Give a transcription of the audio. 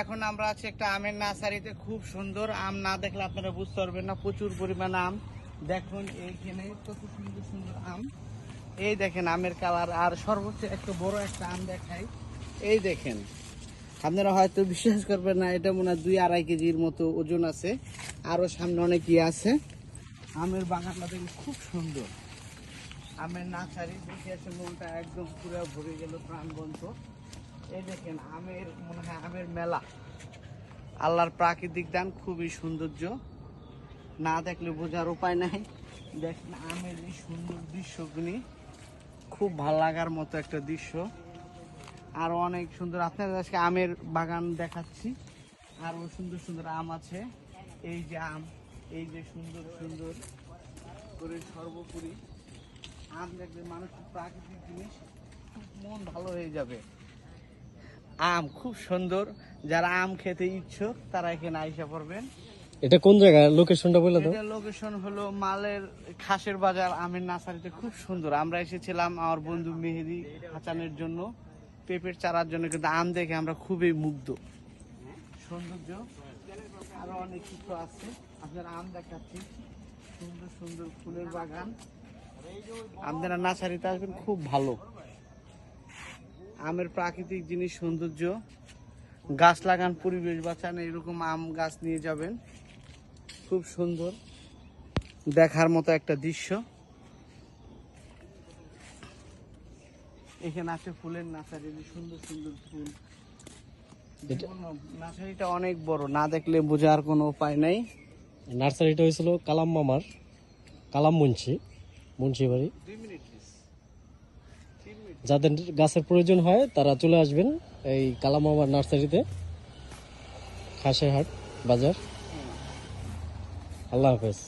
এখন আমরা আছি একটা আমের নার্সারিতে। খুব সুন্দর আম, না দেখলে আপনারা বুঝতে পারবেন না। প্রচুর পরিমাণ আম দেখুন এইখানে, কত সুন্দর সুন্দর আম। এই দেখেন আমের কালার। আর সর্বোচ্চ একটা বড় একটা আম দেখাই, এই দেখেন। আপনারা হয়তো বিশ্বাস করবেন না, এটা মনে হয় 2-2.5 কেজির মতো ওজন আছে। আরো সামনে অনেক ইয়ে আছে। আমের বাগানটা দেখুন খুব সুন্দর। আমের নার্সারি দেখে এসে মনটা একদম পুরো ভরে গেল, প্রাণবন্ত। এই দেখেন আমের, মনে হয় আমের মেলা। আল্লাহর প্রাকৃতিক দান, খুবই সৌন্দর্য, না দেখলে বোঝার উপায় নাই। দেখেন আমের এই সুন্দর দৃশ্যগুলি, খুব ভালো লাগার মতো একটা দৃশ্য। আরো অনেক সুন্দর আপনাদের আজকে আমের বাগান দেখাচ্ছি। আরো সুন্দর সুন্দর আম আছে। এই যে আম, এই যে সুন্দর সুন্দর করে, সর্বোপরি আম দেখলে মানুষের প্রাকৃতিক জিনিস, খুব মন ভালো হয়ে যাবে। আম খুব সুন্দর, যারা আম খেতে ইচ্ছুক তারা এখানে আইসা পড়বেন। এটা কোন জায়গা, লোকেশনটা বলে দাও। এটা লোকেশন হলো মালের খাসের বাজার আমের নার্সারিতে। খুব সুন্দর। আমরা এসেছিলাম আমার বন্ধু মেহেদি হাসানের জন্য, পেঁপের চারার জন্য, কিন্তু আম দেখে আমরা খুবই মুগ্ধ। সৌন্দর্য আরো অনেক কিছু আছে, আপনারা আম দেখাচ্ছি। সুন্দর সুন্দর ফুলের বাগান, আপনারা নার্সারিতে আসবেন, খুব ভালো। আমের প্রাকৃতিক জিনিস, সৌন্দর্য। গাছ লাগান, পরিবেশ বাঁচান, এরকম আম গাছ নিয়ে যাবেন। খুব সুন্দর দেখার মতো একটা দৃশ্য। এখানে আছে ফুলের নার্সারি, সুন্দর সুন্দর ফুল। নার্সারিটা অনেক বড়, না দেখলে বোঝার কোনো উপায় নাই। নার্সারিটা হয়েছিল কালাম মামার, কালাম মুন্সি বাড়ি। যাদের গাছের প্রয়োজন হয় তারা চলে আসবেন এই কালাম মামার নার্সারিতে, খাসেরহাট বাজার। আল্লাহ হাফেজ।